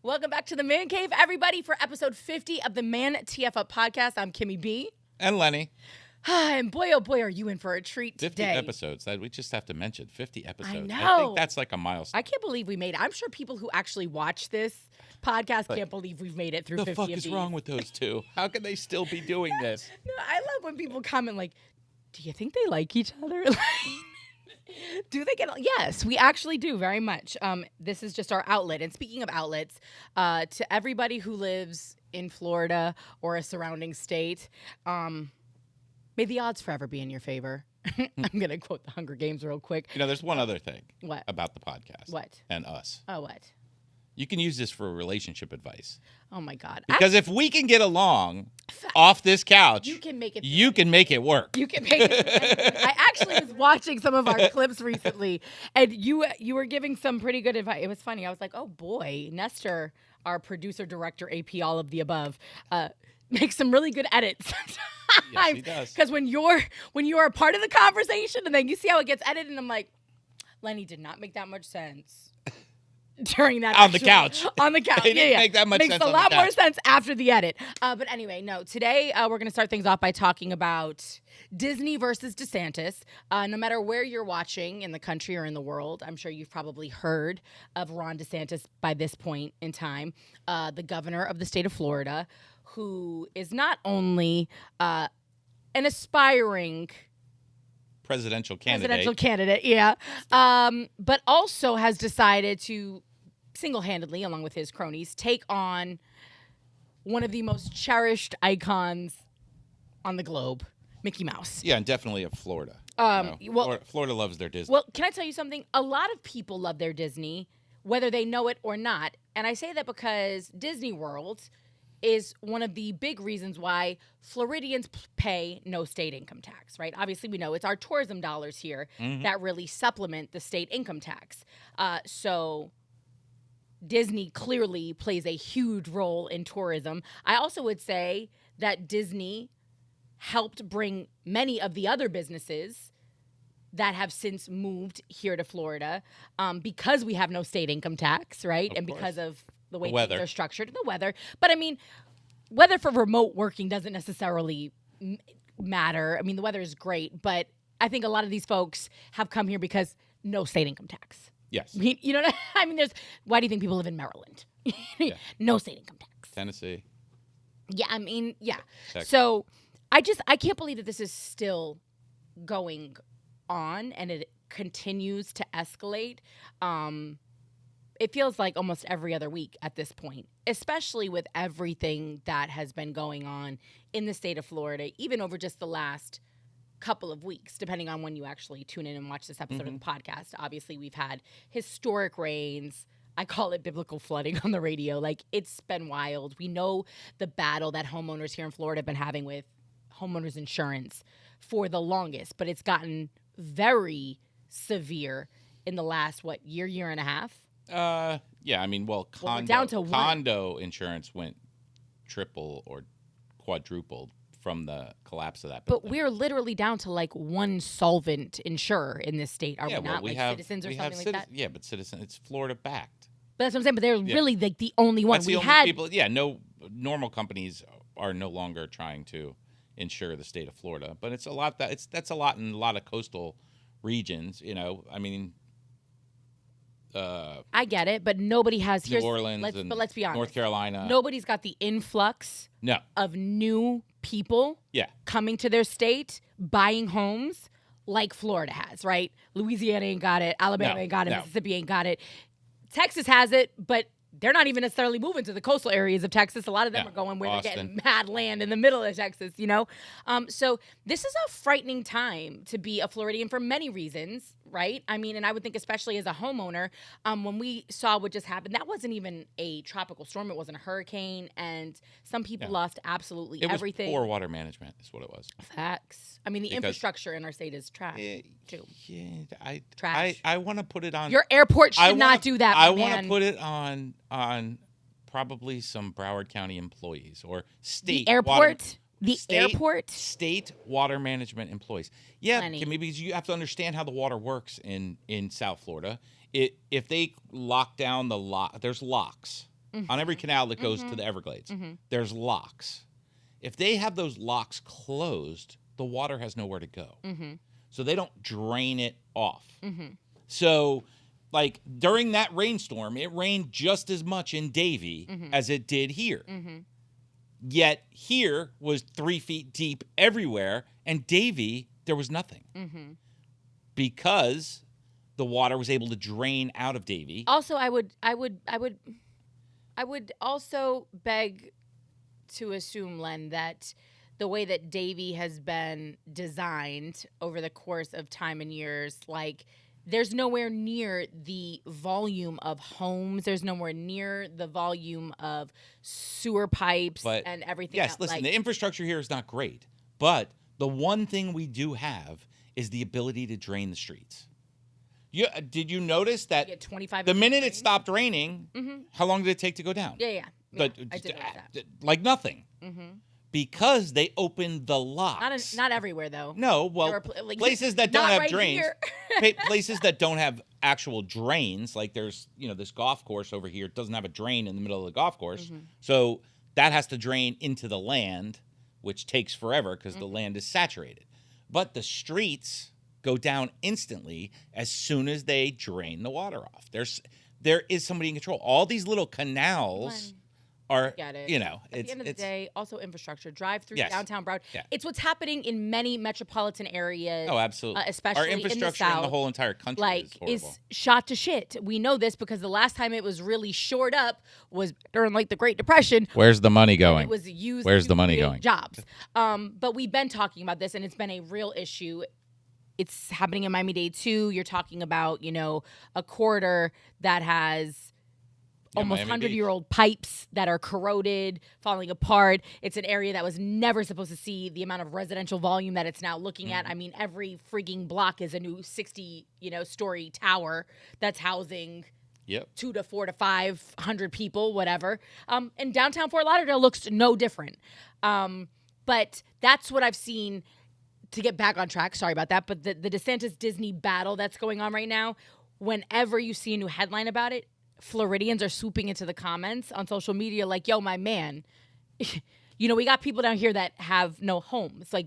Welcome back to the Man Cave, everybody, for episode 50 of the ManTFup podcast. I'm Kimmy B. And Lenny. And boy, oh boy, are you in for a treat 50 today. episodes. We just have to mention 50 episodes. I know. I think that's like a milestone. I can't believe we made it. I'm sure people who actually watch this podcast can't believe we've made it through 50 of these. The fuck is wrong with those two? How can they still be doing this? No, I love when people comment like, do you think they like each other? Do they get? Yes, we actually do very much. This is just our outlet. And speaking of outlets, to everybody who lives in Florida or a surrounding state, may the odds forever be in your favor. I'm going to quote the Hunger Games real quick. You know, there's one other thing What? about the podcast. What? And us. Oh, what? You can use this for relationship advice. Oh, my God. Because if we can get along off this couch, you can make it. You can make it work. You can make it. I actually was watching some of our clips recently, and you were giving some pretty good advice. It was funny. I was like, oh, boy, Nestor, our producer, director, AP, all of the above, makes some really good edits. Yes, he does. Because when you're a part of the conversation and then you see how it gets edited, and I'm like, Lenny did not make that much sense during that. On the couch. On the couch. It didn't make that much Makes sense a on the lot more couch. sense after the edit. But anyway, no. Today we're going to start things off by talking about Disney versus DeSantis. No matter where you're watching in the country or in the world, I'm sure you've probably heard of Ron DeSantis by this point in time, the governor of the state of Florida, who is not only an aspiring Presidential candidate. Yeah. But also has decided to single-handedly, along with his cronies, take on one of the most cherished icons on the globe, Mickey Mouse. Yeah, and definitely of Florida. Florida loves their Disney. Well, can I tell you something? A lot of people love their Disney, whether they know it or not. And I say that because Disney World is one of the big reasons why Floridians pay no state income tax, right? Obviously, we know it's our tourism dollars here that really supplement the state income tax. So Disney clearly plays a huge role in tourism. I also would say that Disney helped bring many of the other businesses that have since moved here to Florida because we have no state income tax, right? And because of the way things are structured, the weather. But I mean, weather for remote working doesn't necessarily matter. I mean, the weather is great, but I think a lot of these folks have come here because no state income tax. Yes. You know what I mean? Why do you think people live in Maryland? Yeah. No state income tax. Tennessee. Yeah, I mean, yeah. Texas. So I can't believe that this is still going on and it continues to escalate. It feels like almost every other week at this point, especially with everything that has been going on in the state of Florida, even over just the last couple of weeks, depending on when you actually tune in and watch this episode of the podcast. Obviously, we've had historic rains. I call it biblical flooding on the radio. Like, it's been wild. We know the battle that homeowners here in Florida have been having with homeowners insurance for the longest, but it's gotten very severe in the last, year and a half? Yeah, I mean, we're down to condo insurance went triple or quadrupled from the collapse of that building. But we're literally down to like one solvent insurer in this state, are we not? We like have, Citizens or we something have like that? Yeah, but Citizen, it's Florida backed. But that's what I'm saying. But they're really like the only one. That's the only people. Yeah, no normal companies are no longer trying to insure the state of Florida. But it's a lot that's a lot in a lot of coastal regions. You know, I mean. I get it, but nobody has New Orleans, but let's be honest. North Carolina. Nobody's got the influx of new people coming to their state, buying homes like Florida has, right? Louisiana ain't got it. Alabama ain't got it. Mississippi ain't got it. Texas has it, but they're not even necessarily moving to the coastal areas of Texas. A lot of them are going where they're getting mad land in the middle of Texas, you know? So this is a frightening time to be a Floridian for many reasons, right? I mean, and I would think especially as a homeowner, when we saw what just happened, that wasn't even a tropical storm. It wasn't a hurricane. And some people lost absolutely everything. It was poor water management is what it was. Facts. I mean, the infrastructure in our state is trash, too. Yeah, trash. I want to put it on. Your airport should not do that, I want to put it on probably some Broward County employees or state airport. Airport? State water management employees. Yeah, Kimmy, because you have to understand how the water works in South Florida. If they lock down there's locks on every canal that goes to the Everglades, there's locks. If they have those locks closed, the water has nowhere to go. So they don't drain it off. So, like, during that rainstorm, it rained just as much in Davie as it did here. Yet here was 3 feet deep everywhere, and Davie, there was nothing. Because the water was able to drain out of Davie. Also, I would also beg to assume, Len, that the way that Davie has been designed over the course of time and years, like, there's nowhere near the volume of homes. There's nowhere near the volume of sewer pipes and everything else. Yes, listen, the infrastructure here is not great. But the one thing we do have is the ability to drain the streets. Did you notice that the minute it stopped raining, how long did it take to go down? Yeah. I did notice that. Like nothing. Because they opened the locks. Not everywhere, though. No, well, places that don't have drains. Places that don't have actual drains, like there's, this golf course over here doesn't have a drain in the middle of the golf course. So that has to drain into the land, which takes forever because the land is saturated. But the streets go down instantly as soon as they drain the water off. There is somebody in control. All these little canals are, At it's, the end of the day, also infrastructure. Drive through downtown Broward. Yeah. It's what's happening in many metropolitan areas. Oh, absolutely. Especially our infrastructure in the South, the whole entire country is shot to shit. We know this because the last time it was really shored up was during the Great Depression. Where's the money going? It was used. Where's to the money create going? Jobs. But we've been talking about this, and it's been a real issue. It's happening in Miami-Dade too. You're talking about, a corridor that has almost 100-year-old pipes that are corroded, falling apart. It's an area that was never supposed to see the amount of residential volume that it's now looking at. I mean, every freaking block is a new 60, story tower that's housing 2 to 4 to 500 people, whatever. And downtown Fort Lauderdale looks no different. But that's what I've seen. To get back on track, sorry about that, but the DeSantis-Disney battle that's going on right now, whenever you see a new headline about it, Floridians are swooping into the comments on social media like, yo, my man, we got people down here that have no homes. Like,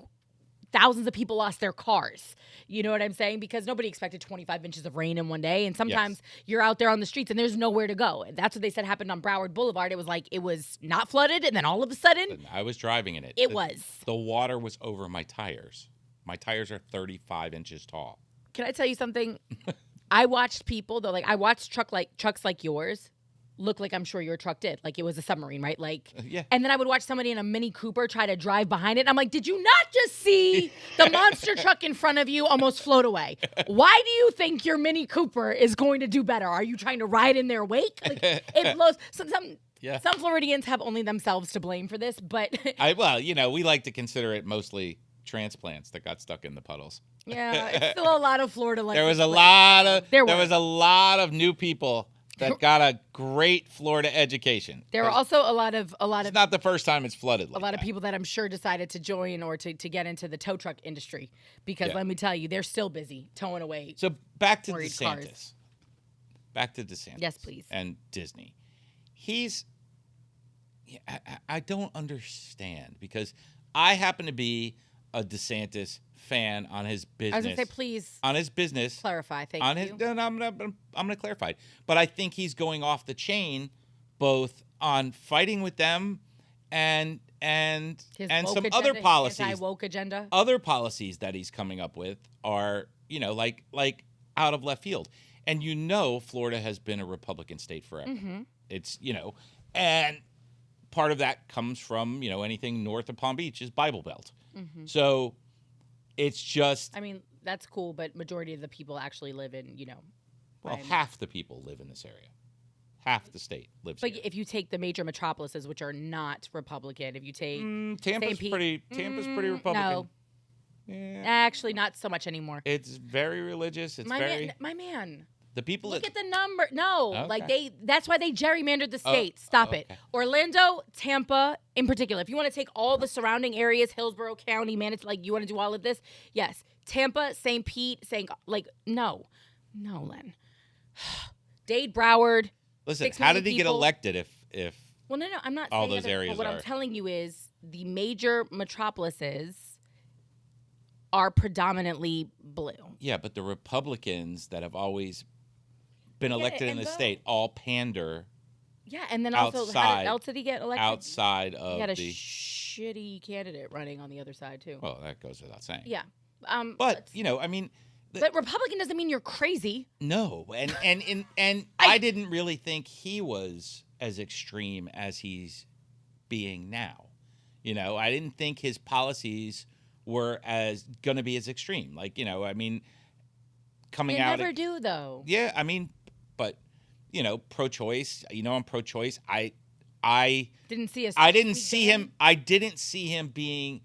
thousands of people lost their cars. You know what I'm saying? Because nobody expected 25 inches of rain in one day. And sometimes you're out there on the streets and there's nowhere to go. And that's what they said happened on Broward Boulevard. It was like it was not flooded. And then all of a sudden, I was driving in it. It was. The water was over my tires. My tires are 35 inches tall. Can I tell you something? I watched people, though, I watched trucks like yours look like I'm sure your truck did. Like it was a submarine, right? Yeah. And then I would watch somebody in a Mini Cooper try to drive behind it. And I'm like, did you not just see the monster truck in front of you almost float away? Why do you think your Mini Cooper is going to do better? Are you trying to ride in their wake? Like it blows. Some Floridians have only themselves to blame for this, but we like to consider it mostly transplants that got stuck in the puddles. Yeah, it's still a lot of Florida. There was a lot of new people that got a great Florida education. There were also a lot of. It's not the first time it's flooded. A lot of people that I'm sure decided to join or to get into the tow truck industry because let me tell you, they're still busy towing away. So back to DeSantis. Cars. Back to DeSantis. Yes, please. And Disney. I don't understand because I happen to be a DeSantis fan on his business. I was going to say, please. On his business. Clarify, thank you. I'm going to clarify. But I think he's going off the chain both on fighting with them and some other policies. Anti-woke agenda. Other policies that he's coming up with are, like out of left field. And Florida has been a Republican state forever. Mm-hmm. It's, and part of that comes from, anything north of Palm Beach is Bible Belt. Mm-hmm. So it's just. I mean, that's cool, but majority of the people actually live in, Well, half the people live in this area. Half the state lives here. But if you take the major metropolises, which are not Republican, if you take Tampa's pretty Republican. No. Yeah. Actually, not so much anymore. It's very religious. It's my man. The people Look at the number. No, okay. that's why they gerrymandered the state. Stop it. Orlando, Tampa, in particular. If you want to take all the surrounding areas, Hillsborough County, you want to do all of this? Yes. Tampa, St. Pete, no, Len. Dade, Broward. Listen, how did he get elected Well, no, I'm not all saying those that, areas but what are. I'm telling you is the major metropolises are predominantly blue. Yeah, but the Republicans that have always been I get elected it, in the and state all pander Yeah, and then also, how else did he get elected? outside He of had a the. shitty candidate running on the other side too. Well, that goes without saying. Yeah, But I mean, but Republican doesn't mean you're crazy. no, and I didn't really think he was as extreme as he's being now. I didn't think his policies were going to be as extreme. Like, I mean, coming They out. never do though. Yeah, I mean, but pro-choice. I'm pro-choice. I didn't see I didn't see him. I didn't see him being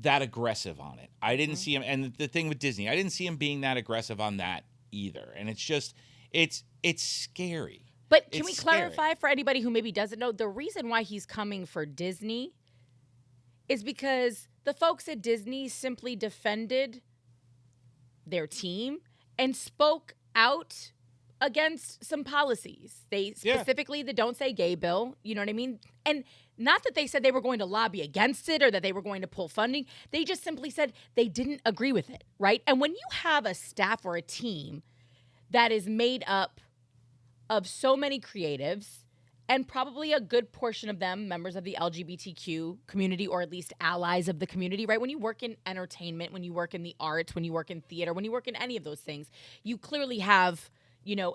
that aggressive on it. I didn't see him. And the thing with Disney, I didn't see him being that aggressive on that either. And it's just, it's scary. But can we clarify for anybody who maybe doesn't know, the reason why he's coming for Disney is because the folks at Disney simply defended their team and spoke out against some policies. They specifically the Don't Say Gay bill, you know what I mean? And not that they said they were going to lobby against it or that they were going to pull funding. They just simply said they didn't agree with it, right? And when you have a staff or a team that is made up of so many creatives and probably a good portion of them members of the LGBTQ community or at least allies of the community, right? When you work in entertainment, when you work in the arts, when you work in theater, when you work in any of those things, you clearly have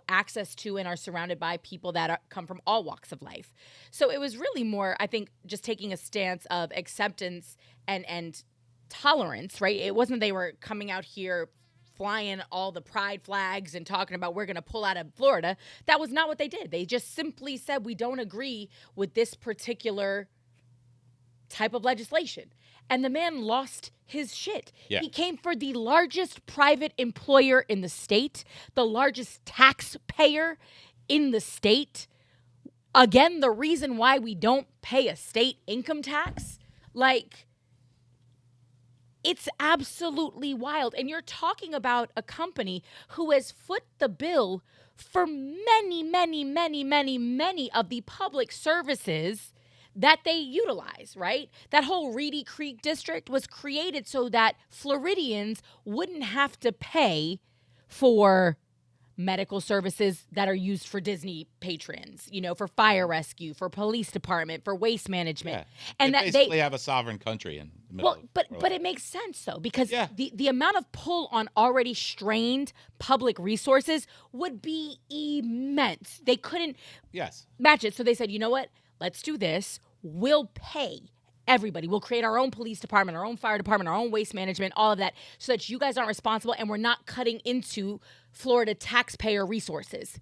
access to and are surrounded by people that come from all walks of life. So it was really more, I think, just taking a stance of acceptance and tolerance, right? It wasn't they were coming out here flying all the pride flags and talking about we're going to pull out of Florida. That was not what they did. They just simply said we don't agree with this particular type of legislation. And the man lost his shit. Yeah. He came for the largest private employer in the state, the largest taxpayer in the state. Again, the reason why we don't pay a state income tax, it's absolutely wild. And you're talking about a company who has foot the bill for many, many, many, many, many of the public services that they utilize, right? That whole Reedy Creek district was created so that Floridians wouldn't have to pay for medical services that are used for Disney patrons, for fire rescue, for police department, for waste management. Yeah. And they basically have a sovereign country in the middle. But it makes sense though, because the amount of pull on already strained public resources would be immense. They couldn't match it. So they said, you know what? Let's do this. We'll pay everybody. We'll create our own police department, our own fire department, our own waste management, all of that, so that you guys aren't responsible and we're not cutting into Florida taxpayer resources.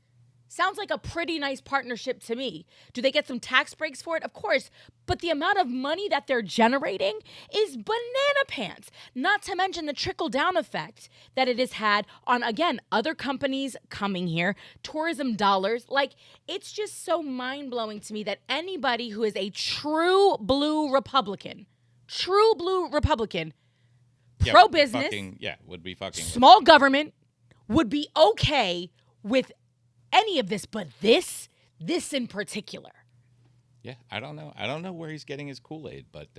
Sounds like a pretty nice partnership to me. Do they get some tax breaks for it? Of course. But the amount of money that they're generating is banana pants. Not to mention the trickle-down effect that it has had on, again, other companies coming here, tourism dollars. It's just so mind-blowing to me that anybody who is a true blue Republican, pro-business, would be fucking small government, would be okay with any of this, but this in particular. Yeah, I don't know. I don't know where he's getting his Kool-Aid, but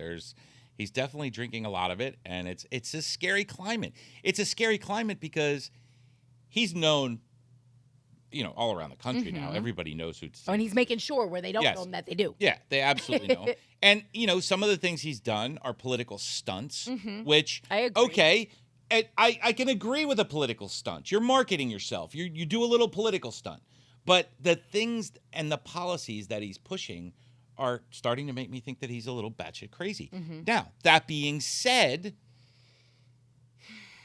he's definitely drinking a lot of it, and it's a scary climate. It's a scary climate because he's known, all around the country now. Everybody knows who. And he's making sure where they don't know him that they do. Yeah, they absolutely know. And some of the things he's done are political stunts, which I agree. Okay. And I can agree with a political stunt. You're marketing yourself. You do a little political stunt. But the things and the policies that he's pushing are starting to make me think that he's a little batshit crazy. Now, that being said,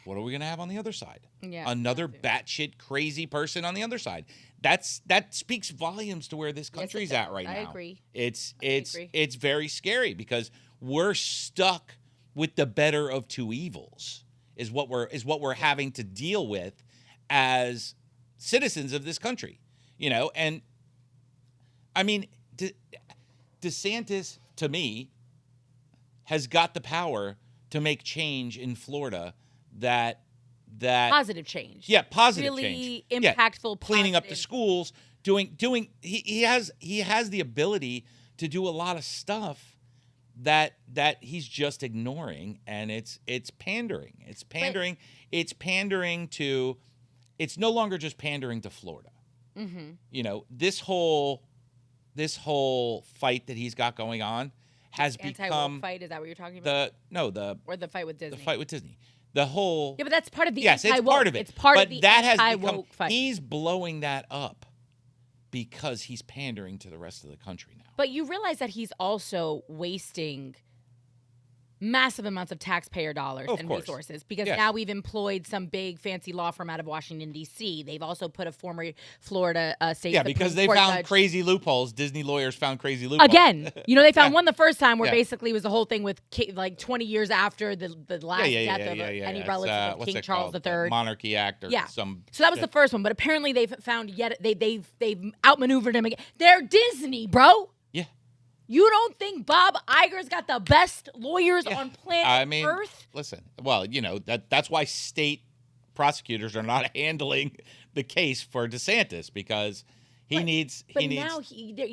what are we going to have on the other side? Yeah, another batshit crazy person on the other side. That speaks volumes to where this country's at right now. I agree. It's very scary because we're stuck with the better of two evils. Is what we're having to deal with as citizens of this country, and I mean, DeSantis to me has got the power to make change in Florida that positive change. Yeah, positive really change. Really impactful. Cleaning up the schools, he has the ability to do a lot of stuff that he's just ignoring, and it's pandering. It's pandering to. It's no longer just pandering to Florida. Mm-hmm. You know, this whole fight that he's got going on has become fight. Is that what you're talking about? Or the fight with Disney. The fight with Disney. The whole but that's part of the yes, it's part of it. It's part but of the that has anti-woke become, fight. He's blowing that up because he's pandering to the rest of the country now. But you realize that he's also wasting massive amounts of taxpayer dollars and resources because now we've employed some big fancy law firm out of Washington, D.C. They've also put a former Florida state Supreme because they Court found judge. Crazy loopholes. Disney lawyers found crazy loopholes. Again, you know, they found one the first time where basically it was the whole thing with like 20 years after the last death of any relative of King Charles III. Monarchy Act or some. So that was the first one, but apparently they've found they've outmaneuvered him again. They're Disney, bro. Yeah. You don't think Bob Iger's got the best lawyers on planet Earth? Listen, well, you know, that's why state prosecutors are not handling the case for DeSantis because now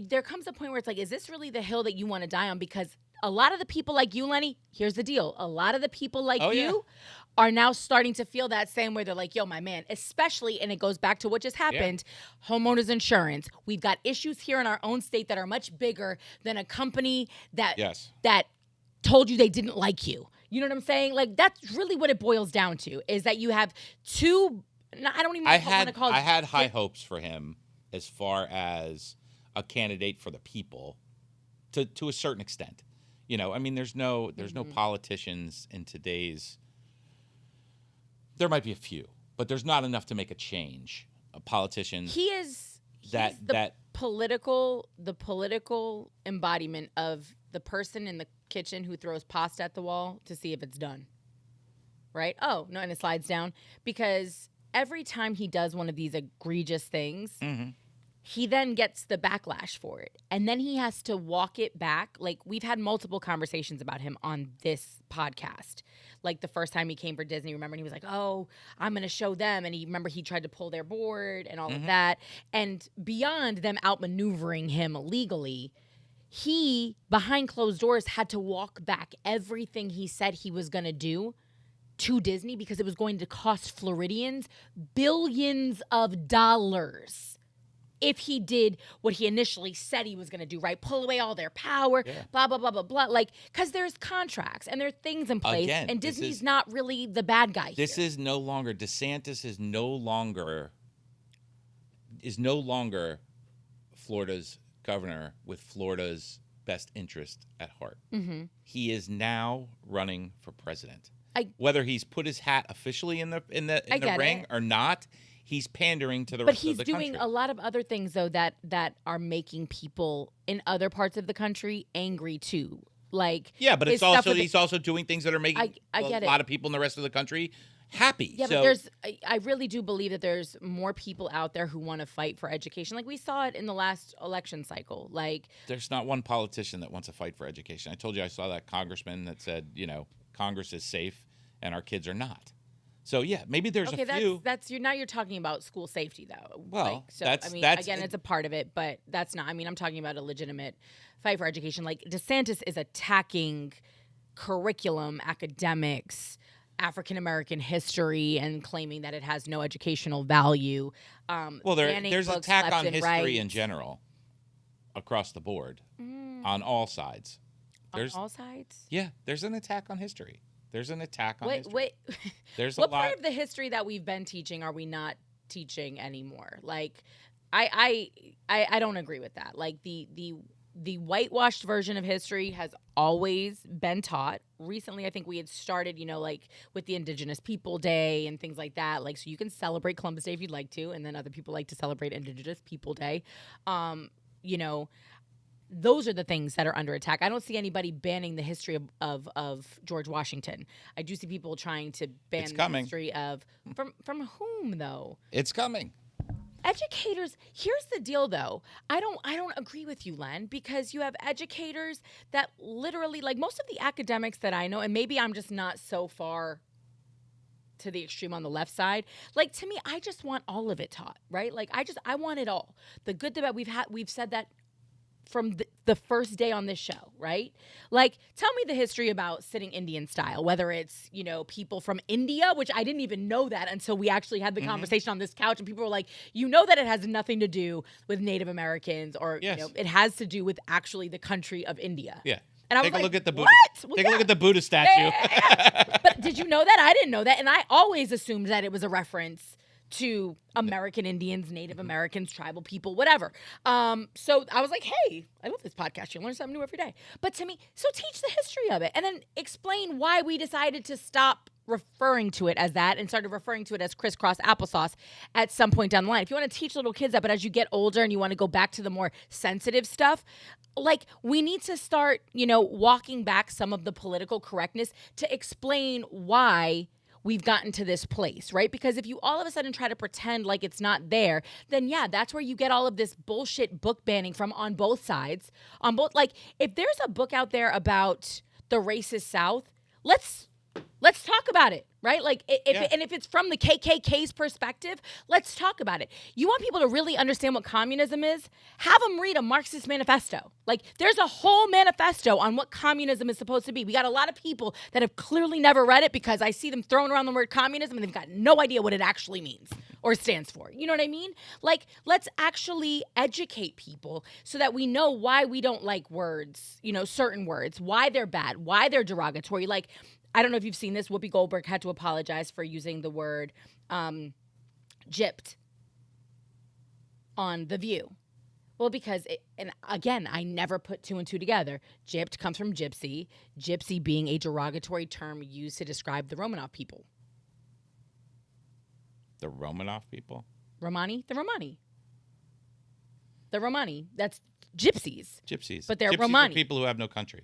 there comes a point where it's like, is this really the hill that you want to die on? Because a lot of the people like you, Lenny, here's the deal. A lot of the people like you are now starting to feel that same way. They're like, yo, my man, especially, and it goes back to what just happened, homeowners insurance. We've got issues here in our own state that are much bigger than a company that told you they didn't like you. You know what I'm saying? Like, that's really what it boils down to, is that you have two, I don't even want to call it. I had high hopes for him as far as a candidate for the people to a certain extent. You know, I mean, there's no politicians in today's. There might be a few, but there's not enough to make a change. A politician. He's the political embodiment of the person in the kitchen who throws pasta at the wall to see if it's done. Right? Oh, no, and it slides down. Because every time he does one of these egregious things, he then gets the backlash for it. And then he has to walk it back. Like, we've had multiple conversations about him on this podcast. Like, the first time he came for Disney, remember, and he was like, oh, I'm going to show them. And he tried to pull their board and all of that. And beyond them outmaneuvering him legally, he, behind closed doors, had to walk back everything he said he was going to do to Disney because it was going to cost Floridians billions of dollars if he did what he initially said he was going to do, right? Pull away all their power, blah, blah, blah, blah, blah. Like, because there's contracts and there are things in place, and Disney's not really the bad guy this here. Is no longer, DeSantis is no longer Florida's governor with Florida's best interest at heart. Mm-hmm. He is now running for president. Whether he's put his hat officially in the ring or not, he's pandering to the rest of the country. But he's doing a lot of other things, though, that are making people in other parts of the country angry, too. Like, but he's also doing things that are making a lot of people in the rest of the country happy. Yeah, but I really do believe that there's more people out there who want to fight for education. Like, we saw it in the last election cycle. Like, there's not one politician that wants to fight for education. I told you I saw that congressman that said, you know, Congress is safe and our kids are not. So maybe there's a few. Now you're talking about school safety, though. Well, again, it's a part of it, but that's not. I mean, I'm talking about a legitimate fight for education. Like, DeSantis is attacking curriculum, academics, African American history, and claiming that it has no educational value. There's an attack on history in general, across the board, on all sides. On all sides? Yeah, there's an attack on history. There's an attack on history. Wait. There's what part of the history that we've been teaching are we not teaching anymore? Like, I don't agree with that. Like, the whitewashed version of history has always been taught. Recently, I think we had started, like with the Indigenous People Day and things like that. Like, so you can celebrate Columbus Day if you'd like to, and then other people like to celebrate Indigenous People Day. Those are the things that are under attack. I don't see anybody banning the history of George Washington. I do see people trying to ban the history of from whom though? It's coming. Educators, here's the deal though. I don't agree with you, Len, because you have educators that literally, like most of the academics that I know, and maybe I'm just not so far to the extreme on the left side. Like, to me, I just want all of it taught, right? Like, I want it all. The good, the bad. We've said that from the first day on this show, right? Like, tell me the history about sitting Indian style, whether it's, people from India, which I didn't even know that until we actually had the conversation on this couch, and people were like, that it has nothing to do with Native Americans, or, it has to do with actually the country of India. Yeah. And I was Take a look at the Buddha. Well, Take a look at the Buddha statue. But did you know that? I didn't know that. And I always assumed that it was a reference to American Indians, Native Americans, tribal people, whatever. So I was like, hey, I love this podcast. You learn something new every day. But to me, so teach the history of it and then explain why we decided to stop referring to it as that and started referring to it as crisscross applesauce at some point down the line. If you want to teach little kids that, but as you get older and you want to go back to the more sensitive stuff, like, we need to start, walking back some of the political correctness to explain why we've gotten to this place, right? Because if you all of a sudden try to pretend like it's not there, then yeah, that's where you get all of this bullshit book banning from on both sides. Like, if there's a book out there about the racist South, let's talk about it, right? Like, if it's from the KKK's perspective, let's talk about it. You want people to really understand what communism is? Have them read a Marxist manifesto. Like, there's a whole manifesto on what communism is supposed to be. We got a lot of people that have clearly never read it because I see them throwing around the word communism and they've got no idea what it actually means or stands for. You know what I mean? Like, let's actually educate people so that we know why we don't like words, certain words, why they're bad, why they're derogatory. Like, I don't know if you've seen this. Whoopi Goldberg had to apologize for using the word gypped on The View. Well, because, and again, I never put two and two together. Gypped comes from gypsy, gypsy being a derogatory term used to describe the Romanov people. The Romanov people? Romani? The Romani. That's gypsies. Gypsies. But they're gypsies Romani. Are people who have no country.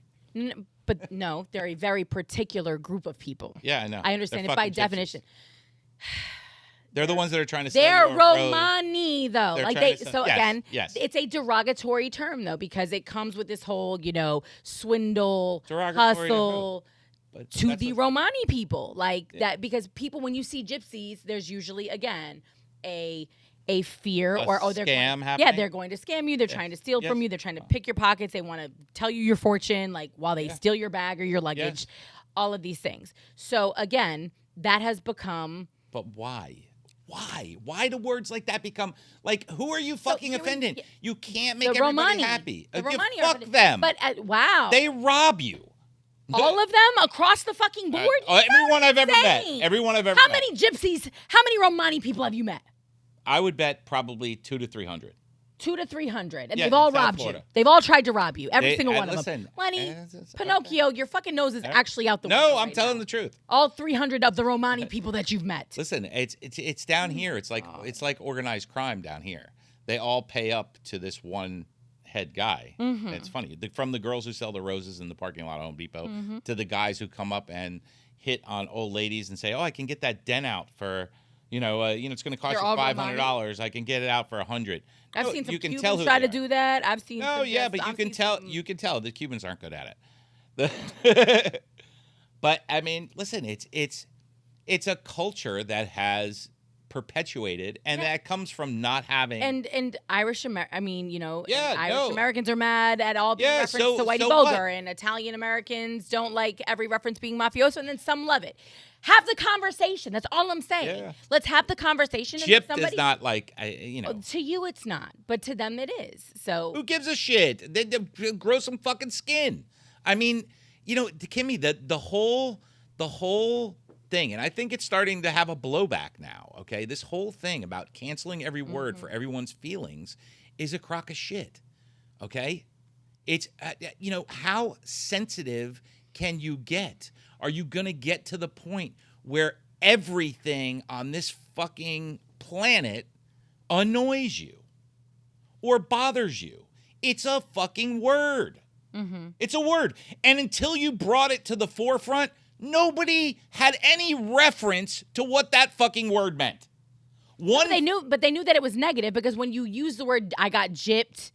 But no, they're a very particular group of people. Yeah, I know. I understand it by definition. They're the ones that are trying to sell They're you Romani, though. They're like yes, again, yes. It's a derogatory term, though, because it comes with this whole, swindle, derogatory hustle to the Romani people. Like that, because people, when you see gypsies, there's usually, again, a fear or they're scam happening. Yeah, they're going to scam you. They're trying to steal from you. They're trying to pick your pockets. They want to tell you your fortune, like while they steal your bag or your luggage, all of these things. So again, that has become. But why? Why do words like that become like? Who are you fucking offending? You can't make everybody Romani. Happy. The Romani fuck them. But wow, they rob you. All of them across the fucking board. Everyone I've ever met. Everyone I've ever met. How many gypsies? How many Romani people have you met? I would bet probably 200 to 300. 200 to 300, and they've all robbed you. They've all tried to rob you. Every single one of them. Lenny, Pinocchio, your fucking nose is actually out the window. No, I'm telling the truth. All 300 of the Romani people that you've met. Listen, it's down here. It's like organized crime down here. They all pay up to this one head guy. Mm-hmm. It's funny. From the girls who sell the roses in the parking lot of Home Depot to the guys who come up and hit on old ladies and say, "Oh, I can get that dent out for." It's going to cost you $500. I can get it out for $100. I've seen some Cubans try to do that. I've seen. No, yeah, but you can tell. You can tell the Cubans aren't good at it. But I mean, listen, it's a culture that has perpetuated, and that comes from not having. And Irish Americans no. Americans are mad at all being referenced to Whitey Bulger, and Italian Americans don't like every reference being mafioso, and then some love it. Have the conversation. That's all I'm saying. Yeah. Let's have the conversation. Gypped is not like, To you, it's not. But to them, it is. So who gives a shit? They grow some fucking skin. I mean, Kimmy, the whole thing, and I think it's starting to have a blowback now, okay? This whole thing about canceling every word for everyone's feelings is a crock of shit, okay? It's, how sensitive can you get? Are you going to get to the point where everything on this fucking planet annoys you or bothers you? It's a fucking word. Mm-hmm. It's a word. And until you brought it to the forefront, nobody had any reference to what that fucking word meant. They knew that it was negative because when you use the word, I got gypped,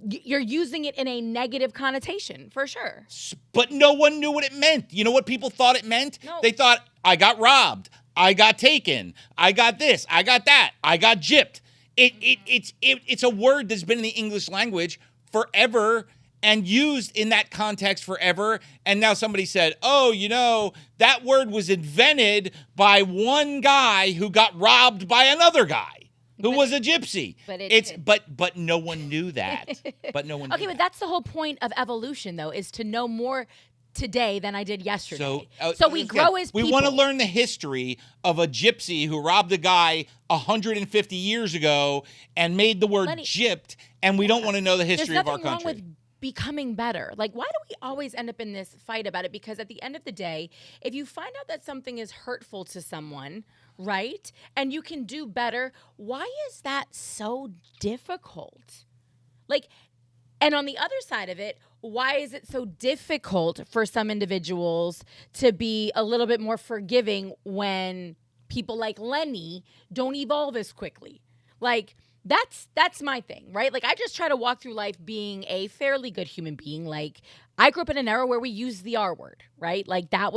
you're using it in a negative connotation, for sure. But no one knew what it meant. You know what people thought it meant? No. They thought, I got robbed. I got taken. I got this. I got that. I got gypped. It's a word that's been in the English language forever and used in that context forever. And now somebody said, oh, that word was invented by one guy who got robbed by another guy who was a gypsy. But no one knew that. But no one knew that. That's the whole point of evolution, though, is to know more today than I did yesterday. So we grow as people. We want to learn the history of a gypsy who robbed a guy 150 years ago and made the word gypped, and we don't want to know the history of our country. There's nothing wrong with becoming better. Like, why do we always end up in this fight about it? Because at the end of the day, if you find out that something is hurtful to someone, right, and you can do better, why is that so difficult? Like, and on the other side of it, why is it so difficult for some individuals to be a little bit more forgiving when people like Lenny don't evolve as quickly? Like, that's my thing, right? Like, I just try to walk through life being a fairly good human being. Like, I grew up in an era where we used the R word, right? Like, that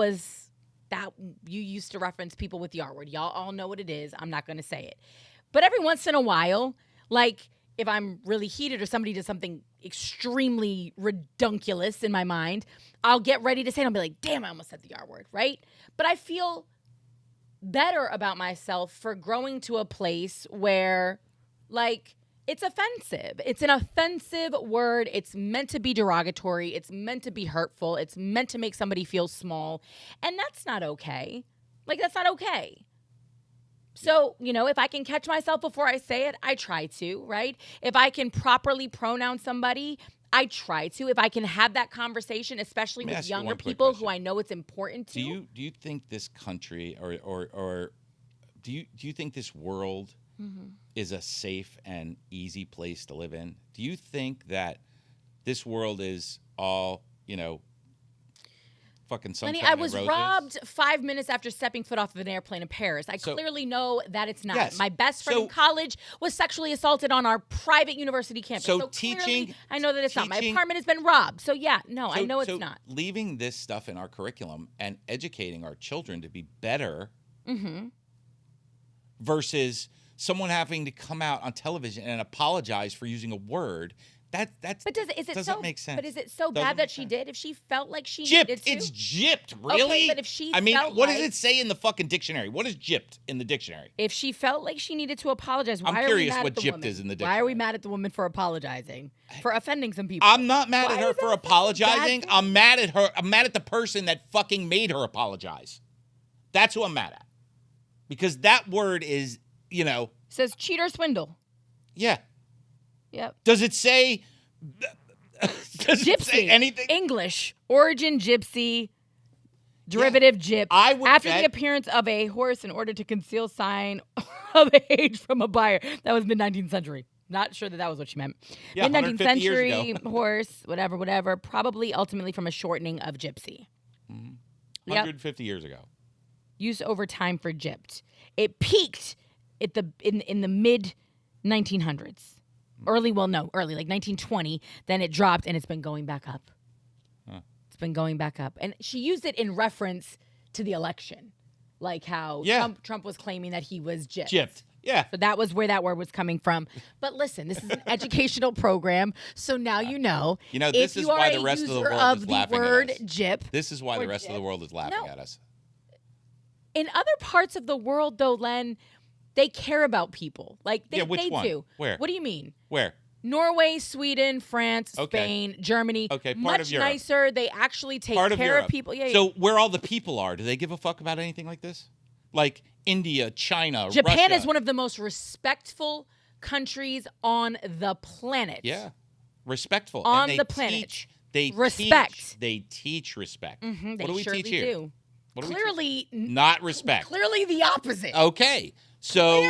you used to reference people with the R word. Y'all all know what it is. I'm not going to say it. But every once in a while, like, if I'm really heated or somebody does something extremely redunculous in my mind, I'll get ready to say it. I'll be like, damn, I almost said the R word, right? But I feel better about myself for growing to a place where, like, it's offensive. It's an offensive word. It's meant to be derogatory. It's meant to be hurtful. It's meant to make somebody feel small. And that's not okay. Like, that's not okay. So, if I can catch myself before I say it, I try to, right? If I can properly pronoun somebody, I try to. If I can have that conversation, especially with younger people who I know it's important to. Do you think this country or do you think this world is a safe and easy place to live in? Do you think that this world is all, fucking sunshine Lenny, I was and roses? robbed 5 minutes after stepping foot off of an airplane in Paris. I clearly know that it's not. Yes. My best friend in college was sexually assaulted on our private university campus. So clearly, I know that it's not. My apartment has been robbed. So I know it's not. Leaving this stuff in our curriculum and educating our children to be better versus someone having to come out on television and apologize for using a word. Doesn't make sense. But is it so bad that she did? If she felt like she needed to? It's gypped, really? Okay, but if she what does it say in the fucking dictionary? What is gypped in the dictionary? If she felt like she needed to apologize, I'm curious what gypped is in the dictionary. Why are we mad at the woman for apologizing? For offending some people? I'm not mad at her for apologizing. I'm mad at her. I'm mad at the person that fucking made her apologize. That's who I'm mad at. Because that word is, says cheat or swindle. Yeah. Yep. Does it say gypsy? It say anything? English origin gypsy, derivative gyp. After the appearance of a horse in order to conceal sign of age from a buyer. That was mid-19th century. Not sure that was what she meant. Yeah, mid-19th century horse, whatever. Probably ultimately from a shortening of gypsy. 150 years ago. Used over time for gypped. It peaked in the mid 1900s. Early, like 1920. Then it dropped, and it's been going back up. Huh. It's been going back up. And she used it in reference to the election, like how Trump was claiming that he was gypped. Gypped, yeah. So that was where that word was coming from. But listen, this is an educational program, so now you know. This is why the rest of the world is laughing at us. Gyp. This is why the rest of the world is laughing at us. In other parts of the world, though, Len, they care about people. Like, they do. Where? What do you mean? Where? Norway, Sweden, France, Spain, Germany. Okay, part of Europe. Much nicer. They actually take care of people. Yeah, so where all the people are, do they give a fuck about anything like this? Like India, China, Japan Russia. is one of the most respectful countries on the planet. Yeah, respectful. On the planet. They teach respect. Mm-hmm, what do we teach here? Do. Clearly not respect. Clearly the opposite. Okay. So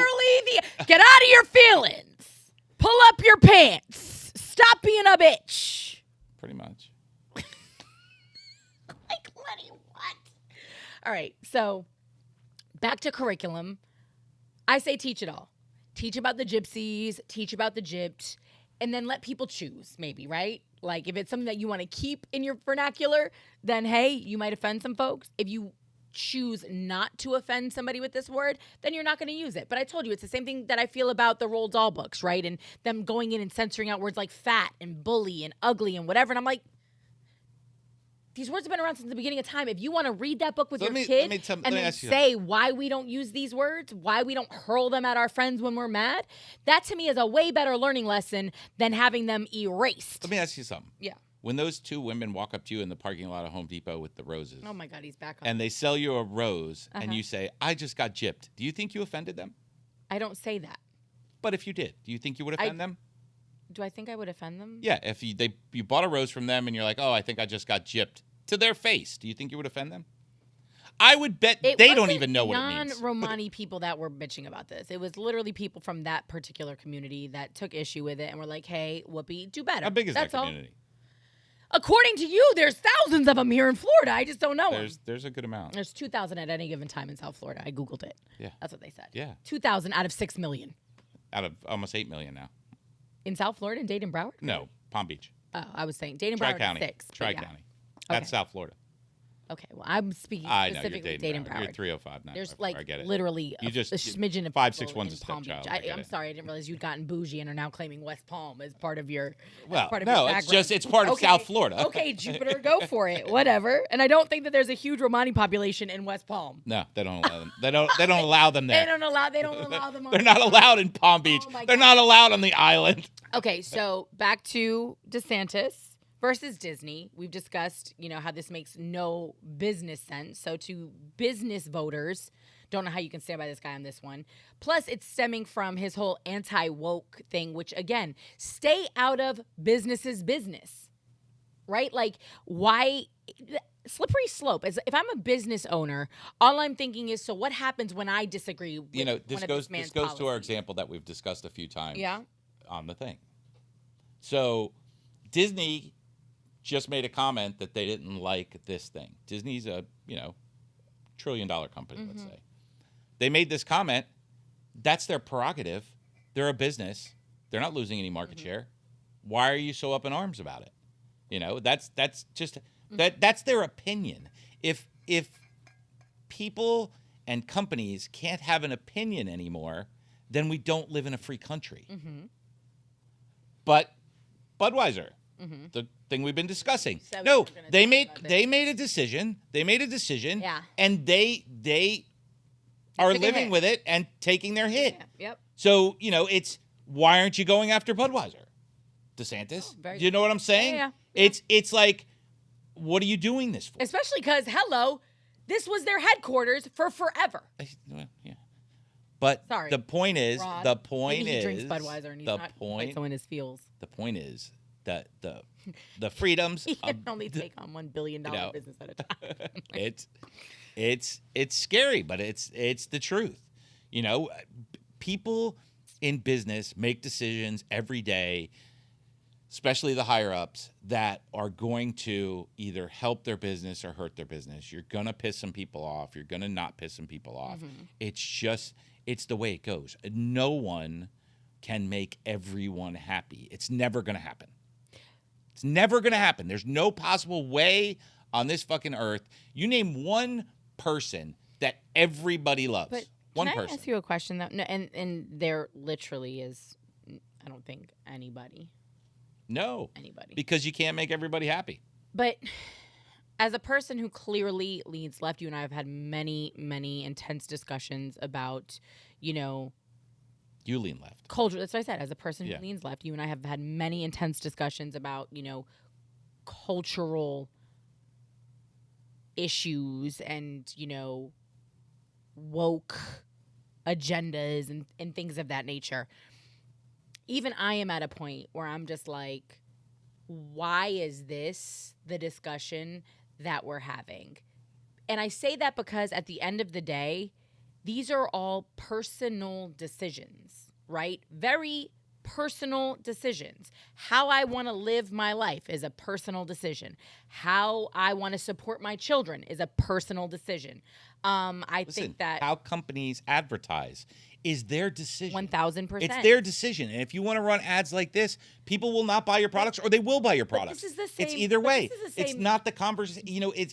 get out of your feelings. Pull up your pants. Stop being a bitch. Pretty much. Like, Lenny, what? All right. So back to curriculum. I say teach it all. Teach about the gypsies, teach about the gypped, and then let people choose, maybe, right? Like, if it's something that you want to keep in your vernacular, then, hey, you might offend some folks. If you choose not to offend somebody with this word, then you're not going to use it. But I told you, it's the same thing that I feel about the Roald Dahl books, right? And them going in and censoring out words like fat and bully and ugly and whatever. And I'm like, these words have been around since the beginning of time. If you want to read that book with your kid and then say why we don't use these words, why we don't hurl them at our friends when we're mad, that to me is a way better learning lesson than having them erased. Let me ask you something. Yeah. When those two women walk up to you in the parking lot of Home Depot with the roses. Oh my God, he's back on. And they sell you a rose and you say, I just got gypped. Do you think you offended them? I don't say that. But if you did, do you think you would offend them? Do I think I would offend them? Yeah, if you bought a rose from them and you're like, oh, I think I just got gypped to their face, do you think you would offend them? I would bet they don't even know what it means. Non-Romani people that were bitching about this. It was literally people from that particular community that took issue with it and were like, hey, Whoopi, do better. How big is that community? According to you, there's thousands of them here in Florida. I just don't know them. There's a good amount. There's 2,000 at any given time in South Florida. I Googled it. Yeah. That's what they said. Yeah. 2,000 out of 6 million. Out of almost 8 million now. In South Florida, in Dade and Broward? No, Palm Beach. Oh, I was saying Dade and Broward Tri-County. 6. Tri-County. That's South Florida. Okay, well, I'm speaking specifically Dade and Broward. You're 305 now. There's I get it. literally you just, a smidgen of 561's a Palm stepchild. Beach. I'm sorry, I didn't realize you'd gotten bougie and are now claiming West Palm as part of your. Well, part of no, your it's part of South Florida. Okay, Jupiter, go for it. Whatever. And I don't think that there's a huge Romani population in West Palm. No, they don't allow them. They don't allow them there. They don't allow them. They're not allowed in Palm Beach. They're not allowed on the island. Okay, so back to DeSantis versus Disney. We've discussed, how this makes no business sense. So to business voters, don't know how you can stand by this guy on this one. Plus, it's stemming from his whole anti-woke thing, which, again, stay out of business's business, right? Like, why? Slippery slope. If I'm a business owner, all I'm thinking is, so what happens when I disagree with this goes to our example that we've discussed a few times on the thing. So Disney just made a comment that they didn't like this thing. Disney's a, $1 trillion company, let's say. They made this comment. That's their prerogative. They're a business. They're not losing any market share. Why are you so up in arms about it? That's just that's their opinion. If people and companies can't have an opinion anymore, then we don't live in a free country. But Budweiser, the thing we've been discussing. They made a decision. And they are living with it and taking their hit. Yeah. Yep. So, it's why aren't you going after Budweiser? DeSantis? Do you know what I'm saying? Yeah. It's like, what are you doing this for? Especially because, this was their headquarters for forever. Yeah. But sorry, the point is, Rod, maybe he drinks Budweiser and he's not quite so in his feels. The point is that the freedoms he can only take on $1 billion business at a time. It's scary, but it's the truth. People in business make decisions every day, especially the higher ups, that are going to either help their business or hurt their business. You're gonna piss some people off. You're gonna not piss some people off. It's the way it goes. No one can make everyone happy. It's never gonna happen. It's never going to happen. There's no possible way on this fucking earth. You name one person that everybody loves. But one can person. I ask you a question, though? No, and there literally is, I don't think, anybody. No. Anybody. Because you can't make everybody happy. But as a person who clearly leans left, you and I have had many, many intense discussions about, You lean left. Culture. That's what I said. As a person who leans left, you and I have had many intense discussions about, cultural issues and, woke agendas and things of that nature. Even I am at a point where I'm just like, why is this the discussion that we're having? And I say that because at the end of the day, these are all personal decisions, right? Very personal decisions. How I want to live my life is a personal decision. How I want to support my children is a personal decision. I think that how companies advertise is their decision. 1,000%. It's their decision. And if you want to run ads like this, people will not buy your products or they will buy your products. This is the same. It's either way. This is the same, it's not the conversation.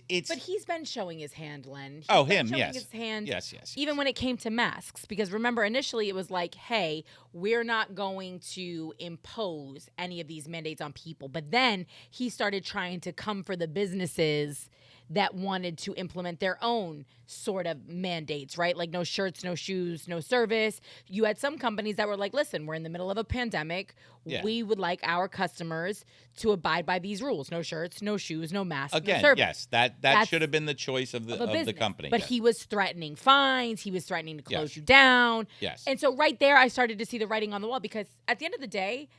It's. But he's been showing his hand, Len. He's him, showing yes. his hand. Yes. Even when it came to masks. Because remember, initially it was like, hey, we're not going to impose any of these mandates on people. But then he started trying to come for the businesses that wanted to implement their own sort of mandates, right? Like no shirts, no shoes, no service. You had some companies that were like, listen, we're in the middle of a pandemic. Yeah. We would like our customers to abide by these rules. No shirts, no shoes, no masks, Again, no service. Yes, that should have been the choice of the company. But yes. He was threatening fines. He was threatening to close you down. Yes. And so right there, I started to see the writing on the wall because at the end of the day,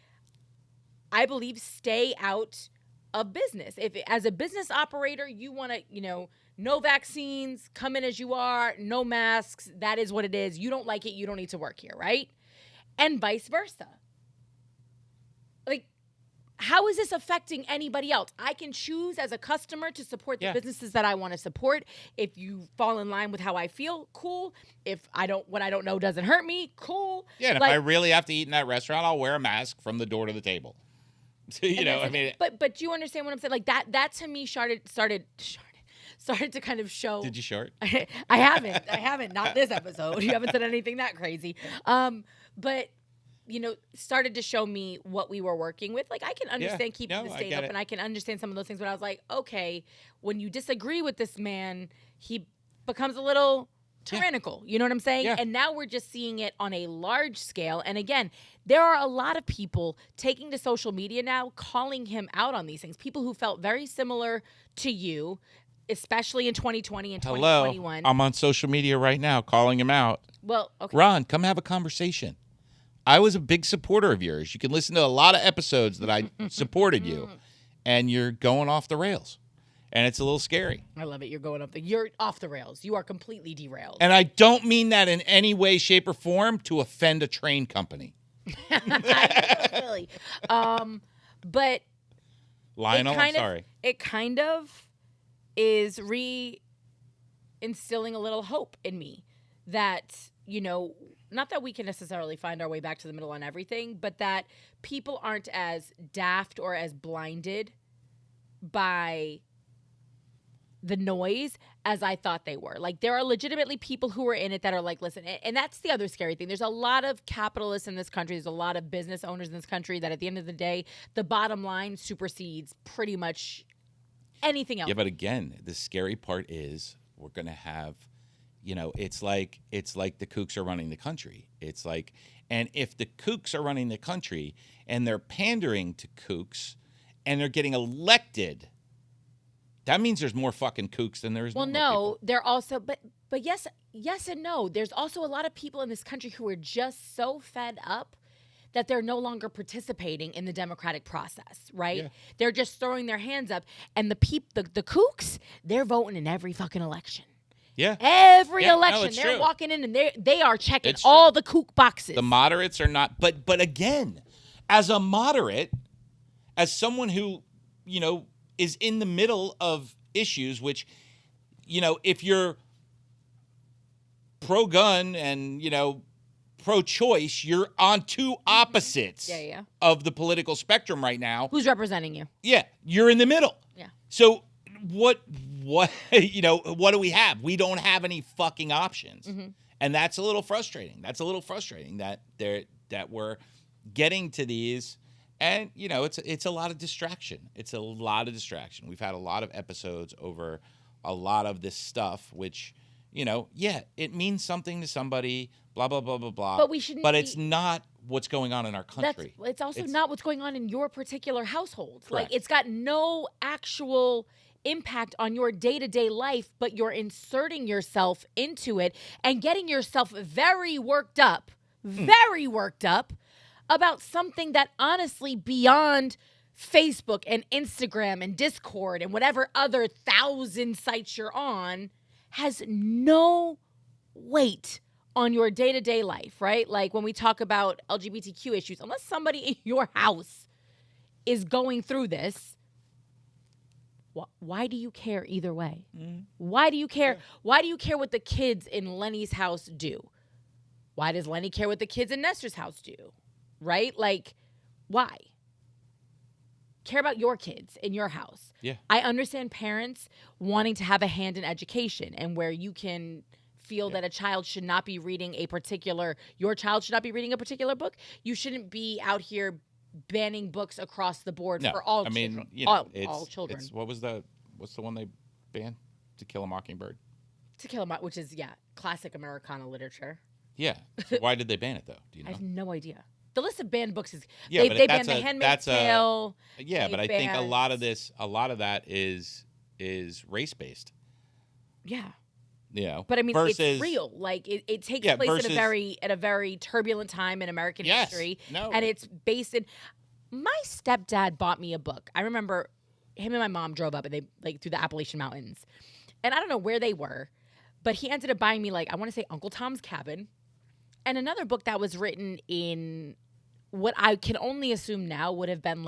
I believe stay out of business. If as a business operator, you want to, no vaccines, come in as you are, no masks, that is what it is. You don't like it, you don't need to work here, right? And vice versa. Like, how is this affecting anybody else? I can choose as a customer to support the businesses that I want to support. If you fall in line with how I feel, cool. If what I don't know doesn't hurt me, cool. Yeah, and if I really have to eat in that restaurant, I'll wear a mask from the door to the table. But do you understand what I'm saying? Like that to me started to kind of show. Did you short? I haven't. Not this episode. You haven't said anything that crazy. But started to show me what we were working with. Like I can understand keeping the state up, and I can understand some of those things. But I was like, okay, when you disagree with this man, he becomes a little tyrannical. You know what I'm saying? Yeah. And now we're just seeing it on a large scale. And again, there are a lot of people taking to social media now, calling him out on these things. People who felt very similar to you, especially in 2020 and 2021. I'm on social media right now calling him out. Well, okay. Ron, come have a conversation. I was a big supporter of yours. You can listen to a lot of episodes that I supported you, and you're going off the rails. And it's a little scary. I love it. You're off the rails. You are completely derailed. And I don't mean that in any way, shape, or form to offend a train company. Silly. But Lionel, I'm sorry. It kind of is instilling a little hope in me that, not that we can necessarily find our way back to the middle on everything, but that people aren't as daft or as blinded by the noise as I thought they were. Like there are legitimately people who are in it that are like, listen, and that's the other scary thing. There's a lot of capitalists in this country. There's a lot of business owners in this country that at the end of the day, the bottom line supersedes pretty much anything else. Yeah, but again, the scary part is we're going to have, it's like the kooks are running the country. It's like, and if the kooks are running the country and they're pandering to kooks and they're getting elected, that means there's more fucking kooks than there is. Well, no, they're also, but yes and no. There's also a lot of people in this country who are just so fed up that they're no longer participating in the democratic process, right? Yeah. They're just throwing their hands up, and the kooks, they're voting in every fucking election. Yeah. Every election, they're true. walking in and they are checking all the kook boxes. The moderates are not, but again, as a moderate, as someone who, is in the middle of issues, which, if you're pro-gun and, pro-choice, you're on two opposites of the political spectrum right now. Who's representing you? Yeah, you're in the middle. Yeah. So what what do we have? We don't have any fucking options. Mm-hmm. And that's a little frustrating. That we're getting to these. And, it's a lot of distraction. It's a lot of distraction. We've had a lot of episodes over a lot of this stuff, which, it means something to somebody, blah, blah, blah, blah, blah. But we shouldn't. But it's not what's going on in our country. It's also not what's going on in your particular household. Correct. Like, it's got no actual impact on your day-to-day life, but you're inserting yourself into it and getting yourself very worked up about something that honestly beyond Facebook and Instagram and Discord and whatever other 1,000 sites you're on has no weight on your day-to-day life, right? Like when we talk about LGBTQ issues, unless somebody in your house is going through this, why do you care either way? Mm. Why do you care? Yeah. Why do you care what the kids in Lenny's house do? Why does Lenny care what the kids in Nestor's house do? Right? Like, why? Care about your kids in your house. Yeah. I understand parents wanting to have a hand in education and where you can feel that a child should not be reading your child should not be reading a particular book. You shouldn't be out here banning books across the board for all children. All children. What's the one they banned? To Kill a Mockingbird. To Kill a Mockingbird, which is, classic Americana literature. Yeah. So why did they ban it, though? Do you know? I have no idea. The list of banned books is they banned The Handmaid's Tale. But I think a lot of that is race based. Yeah. You know, but I mean, versus, it's real. Like it takes place at a very turbulent time in American history, and it's based in. My stepdad bought me a book. I remember him and my mom drove up, and they through the Appalachian Mountains, and I don't know where they were, but he ended up buying me I want to say Uncle Tom's Cabin, and another book that was written in what I can only assume now would have been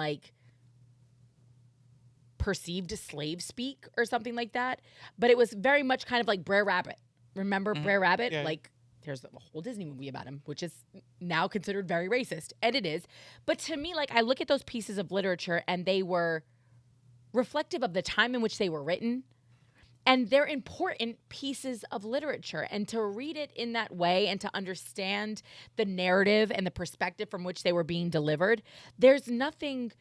perceived slave speak or something like that. But it was very much kind of like Brer Rabbit. Remember Brer Rabbit? Yeah. There's a whole Disney movie about him, which is now considered very racist. And it is. But to me, I look at those pieces of literature and they were reflective of the time in which they were written. And they're important pieces of literature. And to read it in that way and to understand the narrative and the perspective from which they were being delivered, there's nothing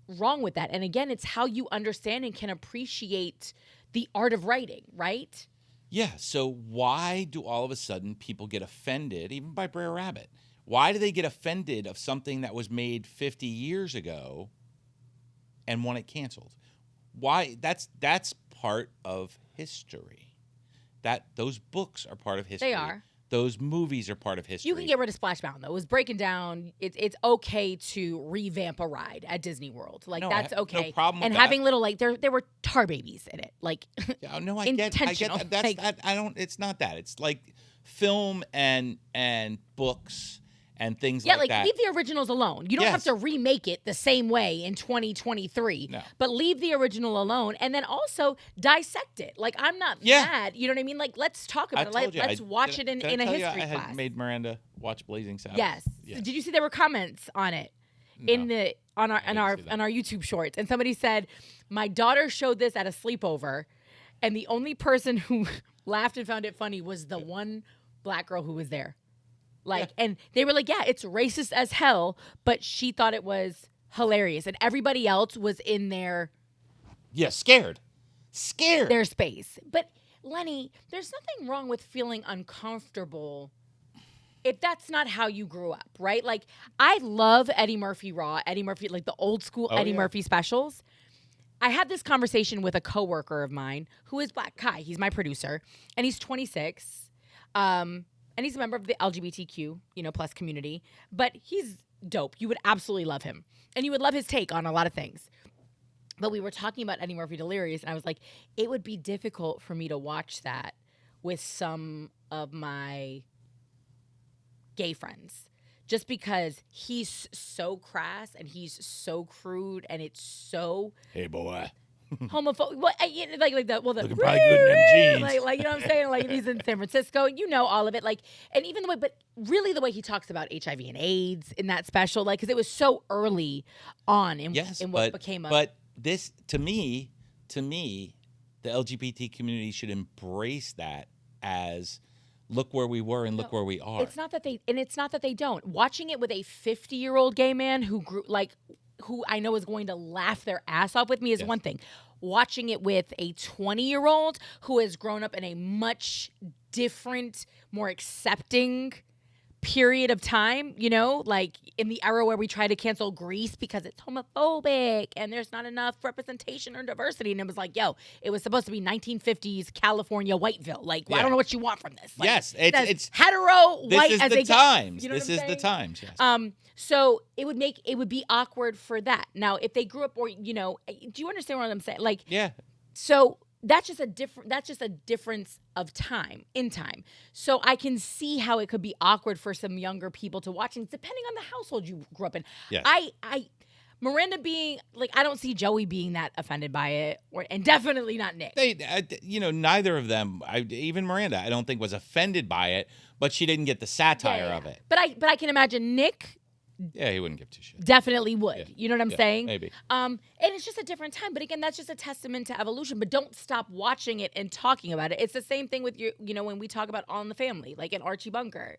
wrong with that. And again, it's how you understand and can appreciate the art of writing, right? Yeah. So why do all of a sudden people get offended, even by Brer Rabbit? Why do they get offended of something that was made 50 years ago and want it canceled? Why? That's part of history. Those books are part of history. They are. Those movies are part of history. You can get rid of Splash Mountain, though. It was breaking down. It's okay to revamp a ride at Disney World. That's okay. No problem with and that. having little there were tar babies in it. No, I get intentional. that. I don't. It's not that. It's like film and books and things like that. Leave the originals alone. You don't have to remake it the same way in 2023. No. But leave the original alone and then also dissect it. I'm not mad. You know what I mean? Let's talk about it. Let's watch it in a history class. I had made Miranda watch Blazing Saddles. Yes. Did you see there were comments on it? No. On our YouTube shorts, and somebody said, my daughter showed this at a sleepover, and the only person who laughed and found it funny was the one black girl who was there. And they were it's racist as hell, but she thought it was hilarious, and everybody else was in their scared their space. But Lenny, there's nothing wrong with feeling uncomfortable if that's not how you grew up, right? I love Eddie Murphy Raw, the old school Eddie Murphy specials. I had this conversation with a coworker of mine who is black. Kai, he's my producer, and he's 26. And he's a member of the LGBTQ, plus community, but he's dope. You would absolutely love him, and you would love his take on a lot of things. But we were talking about Eddie Murphy Delirious, and I was like, it would be difficult for me to watch that with some of my gay friends, just because he's so crass and he's so crude, and it's so hey boy. Homophobic. Well, looking probably good in them jeans. you know what I'm saying? He's in San Francisco, all of it. And even the way he talks about HIV and AIDS in that special, because it was so early on in what became a. But this, to me, the LGBT community should embrace that as look where we were and look where we are. It's not that they don't. Watching it with a 50-year-old gay man who grew who I know is going to laugh their ass off with me is one thing. Watching it with a 20-year-old who has grown up in a much different, more accepting period of time, in the era where we try to cancel Grease because it's homophobic and there's not enough representation or diversity. And it was it was supposed to be 1950s California Whiteville. I don't know what you want from this. Yes, it's hetero white as they get. Times. You know this is the times. Yes. So it would be awkward for that. Now, if they grew up, or do you understand what I'm saying? Yeah. So that's just a difference of time. So I can see how it could be awkward for some younger people to watch, and depending on the household you grew up in. Yes. Miranda being I don't see Joey being that offended by it, and definitely not Nick. Neither of them, even Miranda, I don't think was offended by it, but she didn't get the satire of it. But I can imagine Nick. Yeah, he wouldn't give two shits. Definitely would. Yeah. You know what I'm saying? Maybe. And it's just a different time. But again, that's just a testament to evolution. But don't stop watching it and talking about it. It's the same thing with when we talk about All in the Family, like in Archie Bunker.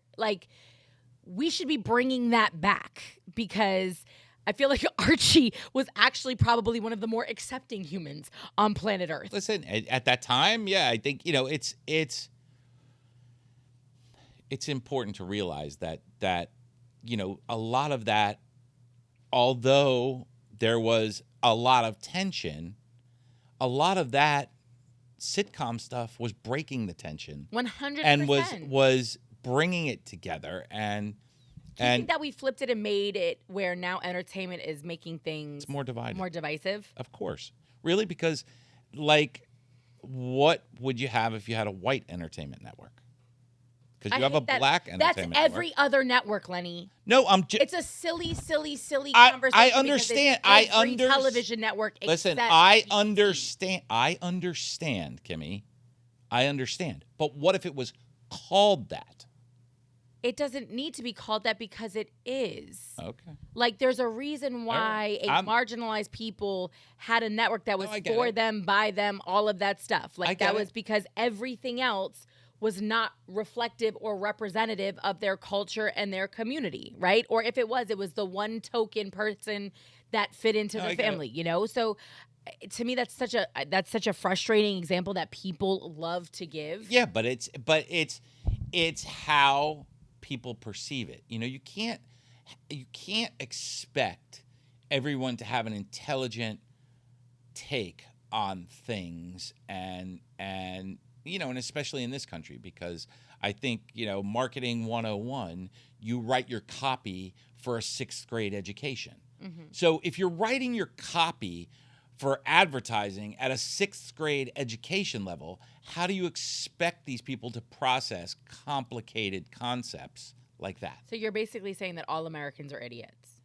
We should be bringing that back because I feel like Archie was actually probably one of the more accepting humans on planet Earth. Listen, at that time, yeah, I think it's important to realize that a lot of that, although there was a lot of tension, a lot of that sitcom stuff was breaking the tension 100%, and was bringing it together. And do you think that we flipped it and made it where now entertainment is making things it's more divided, more divisive? Of course, really, because what would you have if you had a white entertainment network? Because you have a black entertainment network. That's every other network, Lenny. No, it's a silly conversation. I understand. Every television network. Listen, I understand. I understand, Kimmy. I understand. But what if it was called that? It doesn't need to be called that because it is. Okay. There's a reason why marginalized people had a network that was for them, by them, all of that stuff. That was because everything else was not reflective or representative of their culture and their community, right? Or if it was the one token person that fit into the family, So to me, that's such a frustrating example that people love to give. Yeah, but it's how people perceive it. You can't expect everyone to have an intelligent take on things and especially in this country, because I think, marketing 101, you write your copy for a 6th grade education. Mm-hmm. So if you're writing your copy for advertising at a 6th grade education level, how do you expect these people to process complicated concepts like that? So you're basically saying that all Americans are idiots.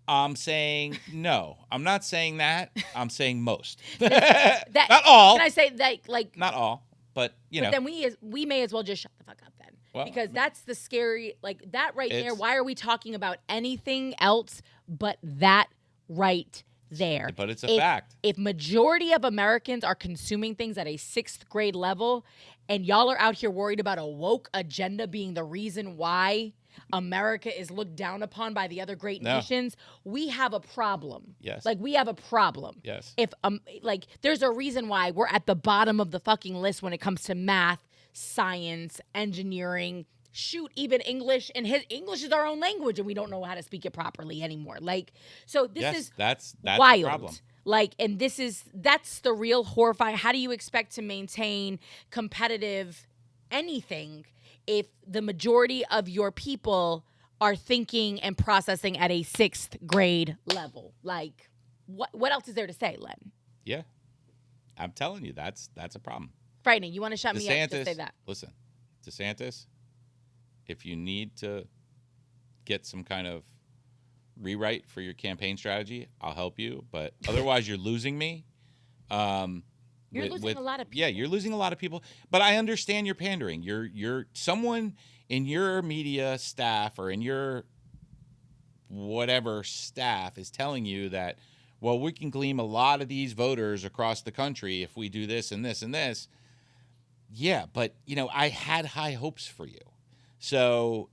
I'm saying no. I'm not saying that. I'm saying most. Not all. Can I say that not all, but But then we may as well just shut the fuck up then. Because that's the scary that right there. Why are we talking about anything else but that right there? But it's a fact. If majority of Americans are consuming things at a 6th grade level and y'all are out here worried about a woke agenda being the reason why America is looked down upon by the other great nations, we have a problem. Yes. We have a problem. Yes. If there's a reason why we're at the bottom of the fucking list when it comes to math, science, engineering, shoot, even English, and English is our own language and we don't know how to speak it properly anymore. So this is that's wild. The problem. And that's the real horrifying. How do you expect to maintain competitive anything if the majority of your people are thinking and processing at a 6th grade level? What else is there to say, Len? Yeah. I'm telling you, that's a problem. Frightening. You want to shut me up to say that? Listen, DeSantis, if you need to get some kind of rewrite for your campaign strategy, I'll help you. But otherwise, you're losing me. You're losing a lot of people. Yeah, you're losing a lot of people. But I understand you're pandering. You're someone in your media staff or in your whatever staff is telling you that, well, we can glean a lot of these voters across the country if we do this and this and this. Yeah, but, I had high hopes for you. So,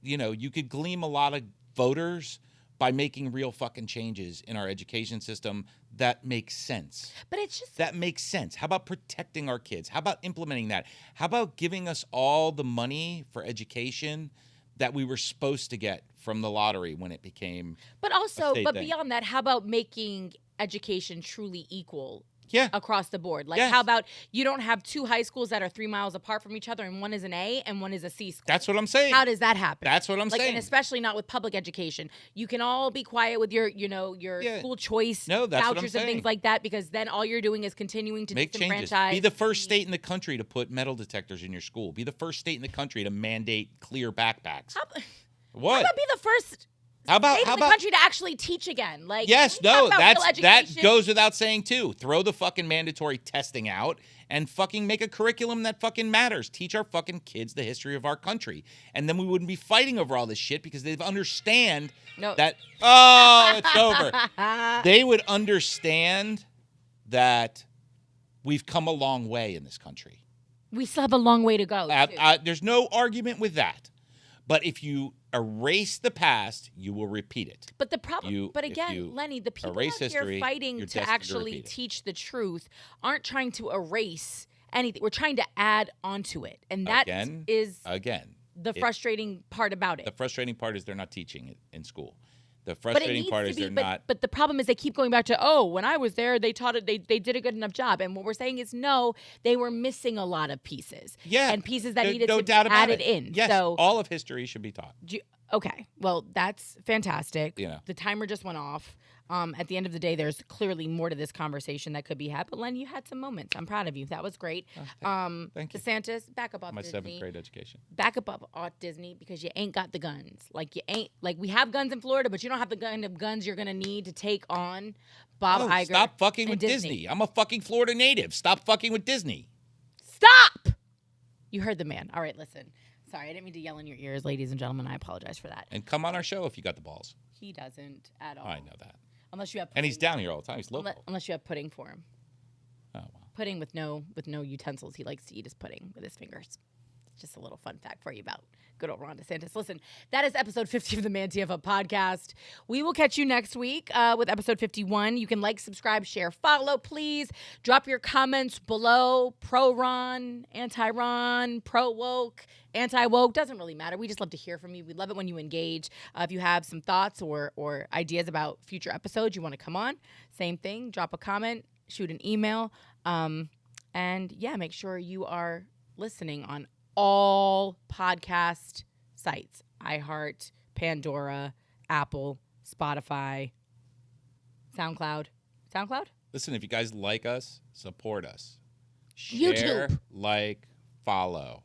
you could glean a lot of voters by making real fucking changes in our education system that makes sense. But it's just... That makes sense. How about protecting our kids? How about implementing that? How about giving us all the money for education that we were supposed to get from the lottery when it became But also, thing? Beyond that, how about making education truly equal? Yeah. Across the board. Yes. How about you don't have 2 high schools that are 3 miles apart from each other and one is an A and one is a C school? That's what I'm saying. How does that happen? That's what I'm saying. And especially not with public education. You can all be quiet with your school choice vouchers and things like that, because then all you're doing is continuing to make disenfranchise. Changes. Be the first state in the country to put metal detectors in your school. Be the first state in the country to mandate clear backpacks. What? How about be the first the country to actually teach again. Like, yes, no, that goes without saying too. Throw the fucking mandatory testing out and fucking make a curriculum that fucking matters. Teach our fucking kids the history of our country, and then we wouldn't be fighting over all this shit because they'd understand that. Oh, it's over. They would understand that we've come a long way in this country. We still have a long way to go. There's no argument with that. But if you erase the past, you will repeat it. But the problem, Lenny, the people out here fighting to actually teach the truth aren't trying to erase anything. We're trying to add onto it, and that is the frustrating part about it. The frustrating part is they're not teaching it in school. The frustrating part is they're not. But the problem is they keep going back to, when I was there, they taught it. They did a good enough job. And what we're saying is, no, they were missing a lot of pieces. Yeah, and pieces that needed to be added in. Yes, so, all of history should be taught. Okay, well, that's fantastic. The timer just went off. At the end of the day, there's clearly more to this conversation that could be had. But Len, you had some moments. I'm proud of you. That was great. Thank you. DeSantis, back up off my Disney. 7th grade education. Back up off Disney because you ain't got the guns. We have guns in Florida, but you don't have the kind of guns you're gonna need to take on Bob Iger. Stop fucking with Disney. I'm a fucking Florida native. Stop fucking with Disney. Stop. You heard the man. All right, listen. Sorry, I didn't mean to yell in your ears, ladies and gentlemen. I apologize for that. And come on our show if you got the balls. He doesn't at all. I know that. Unless you have, and he's down here all the time. He's local. Unless you have pudding for him. Oh wow. Pudding with no utensils. He likes to eat his pudding with his fingers. It's just a little fun fact for you about good old Ron DeSantis. Listen, that is episode 50 of the ManTFup podcast. We will catch you next week with episode 51. You can like, subscribe, share, follow. Please drop your comments below. Pro-Ron, anti-Ron, pro-woke, anti-woke. Doesn't really matter. We just love to hear from you. We love it when you engage. If you have some thoughts or ideas about future episodes you want to come on, same thing. Drop a comment, shoot an email. And yeah, make sure you are listening on all podcast sites: iHeart, Pandora, Apple, Spotify, SoundCloud. Listen, if you guys like us, support us. Share, YouTube. Like, follow.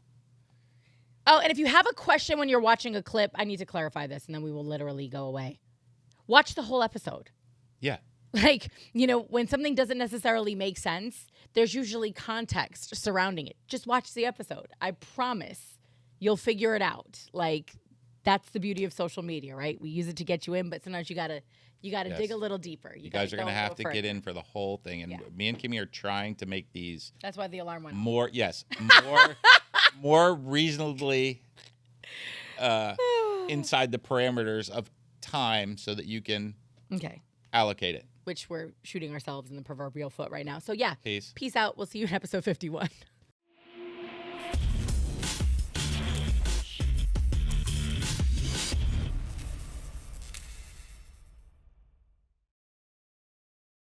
Oh, and if you have a question when you're watching a clip, I need to clarify this, and then we will literally go away. Watch the whole episode. Yeah. When something doesn't necessarily make sense, there's usually context surrounding it. Just watch the episode. I promise you'll figure it out. That's the beauty of social media, right? We use it to get you in, but sometimes you gotta dig a little deeper. You guys are gonna have to get in for the whole thing, and me and Kimmy are trying to make these. That's why the alarm went off. More reasonably inside the parameters of time, so that you can allocate it. Which we're shooting ourselves in the proverbial foot right now. So yeah, peace out. We'll see you in episode 51.